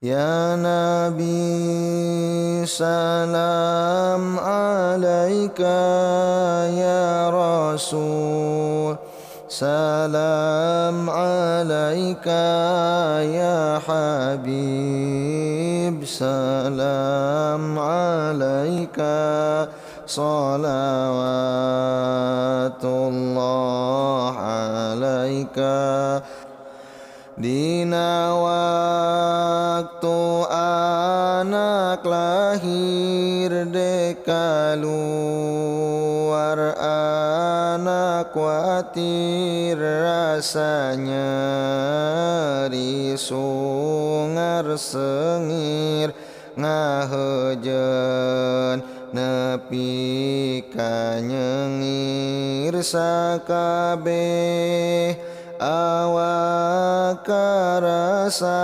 Ya Nabi salam alaika, ya Rasul salam alaika, ya Habib salam alaika, salawatullah alaika. Dina waktu anak lahir dek keluar anak khawatir rasanya risungar sengir ngahejen nepi ka nyengir sakabeh awak karasa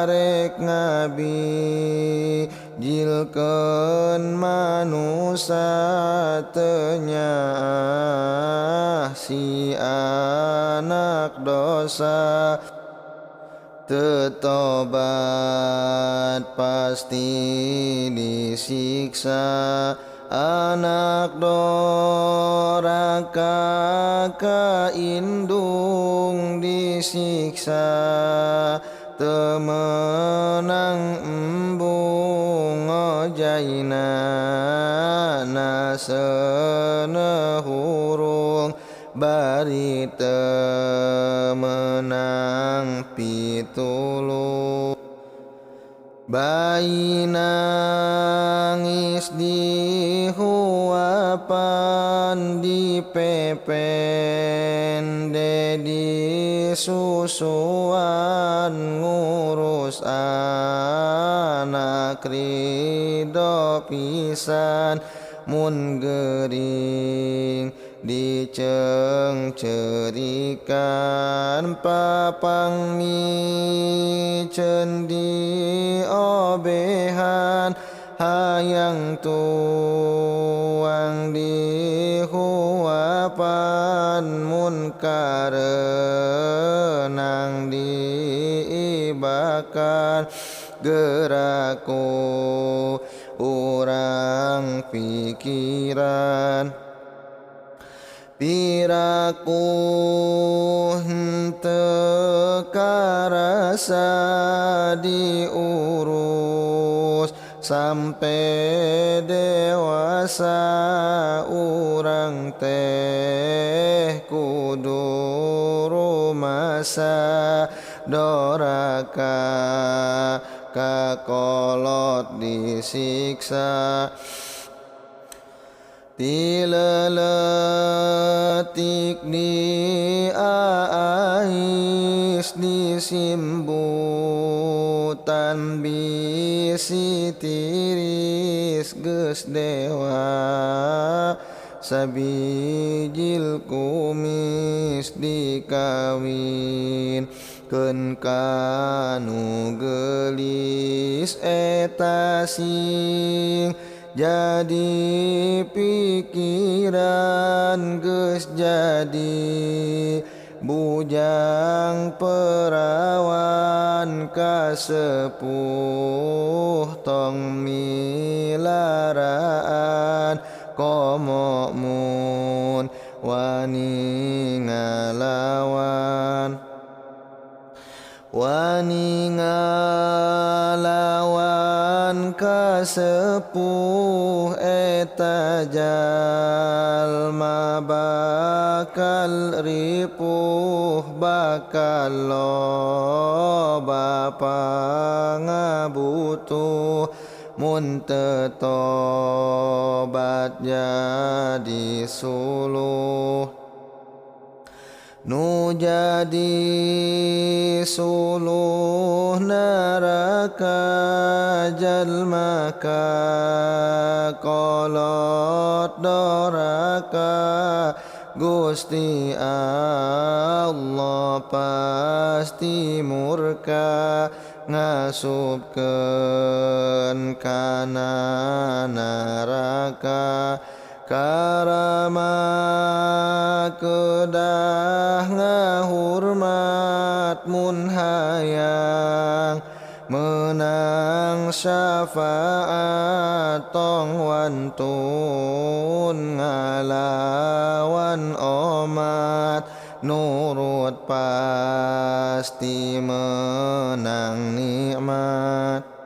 rek ngabi jilkeun manusia teu si anak dosa teu tobat pasti disiksa anak doraka ka indung disiksa temenang embung ojaina nasene hurung bari temenang pitulung. Bayi nangis di huapan dipepen dedi susuan ngurus anak ridho pisan mun gering diceng cerikan papang micen di obehan hayang tuang di huapan mun karenang diibakan geraku urang pikiran piraku henteu karasa diurus sampai dewasa urang teh kudu rumasa doraka kakolot disiksa tileletik di ais disimbutan bisi tiris geus dewa sabijil kumis dikawin keun kanu gelis eta sing jadi pikiran geus jadi bujang perawan kasepuh tong milaraan komo mun wani ngalawan kasepuh eta jalma bakal ripuh bakal loba pangabutuh mun teu tobat jadi suluh nu jadi suluh neraka jalma ka kolot doraka Gusti Allah pasti murka ngasupkeun kana neraka karama kedah ngahurmat mun hayang syafaat tong wantun ngalawan omat nurut pasti menang nikmat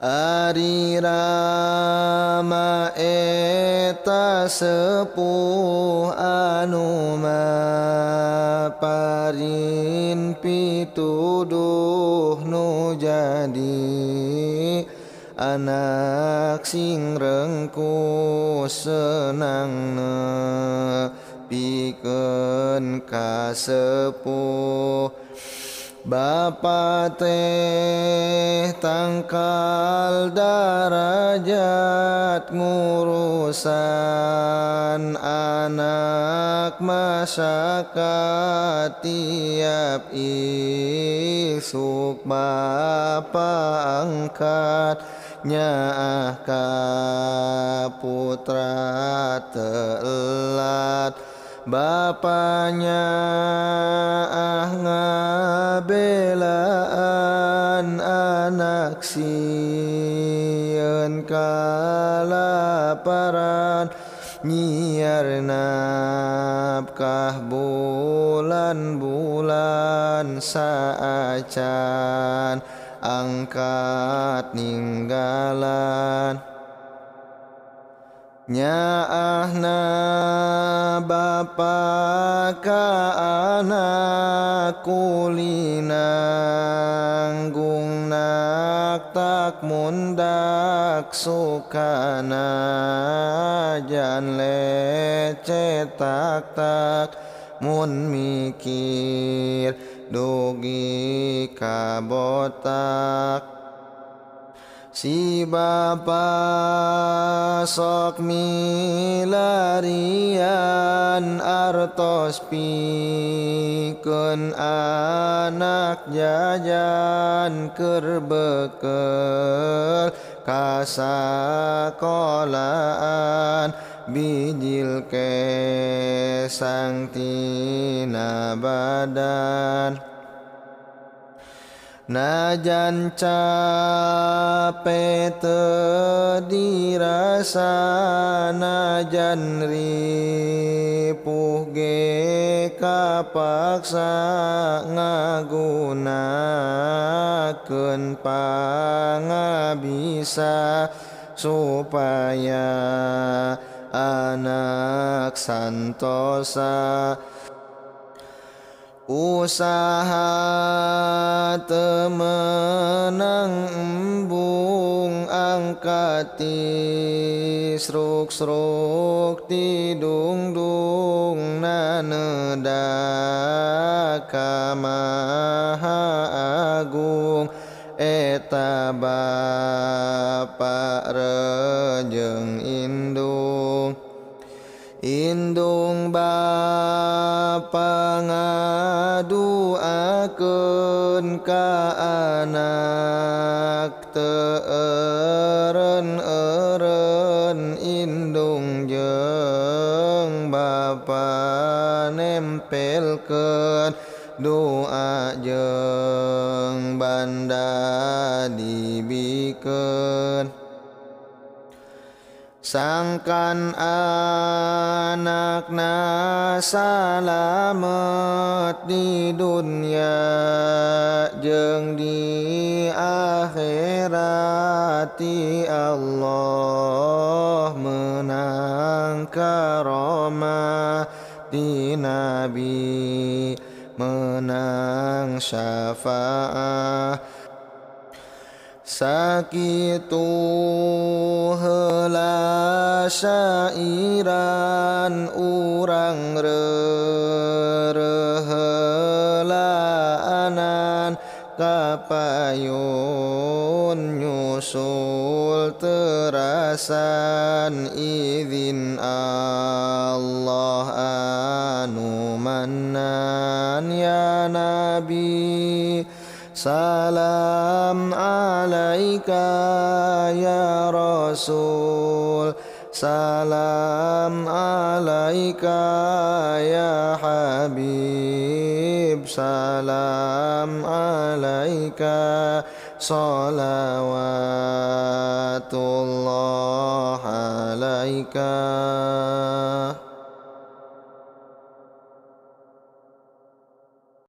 Ari Rama eta sepuh anu maparin pituduh nu jadi anak sing rengku senang nepikeun ka sepuh Bapa teh tangkal darajat ngurusan anak masyarakat tiap isuk bapa angkat nyaah ka putra telat Bapaknya ngabelaan anak sieun kalaparan nyiar nafkah bulan-bulan saacan angkat ninggalan Nyaahna bapa ka anak kulinanggung nak tak mundak sukana jan lecet tak mun mikir dugi kabotak Si bapa sok milarian artos pikeun anak jajan keur bekel ka sakolaan bijil kesang tina badan Najan capek teu dirasa najan ripuh ge kapaksa ngagunakeun pangabisa supaya anak santosa Usaha temenang embung angkati sruk-sruk tidung-dung nanedak ka Maha Agung eta bapa rejeung indung bapa ngaduakeun ka anak teu eureun indung jeung bapa nempelkeun doa jeung banda dibikeun Sangkan anakna salamet di dunia jeung di akhirat ti Allah menang karomah di Nabi menang syafaat Sakitu heula syairan urang rehelaanan kapayun nyusul terasan izin Allah anu mannan ya Nabi Salam alaika ya Rasul Salam alaika ya Habib Salam alaika صلوات الله عليك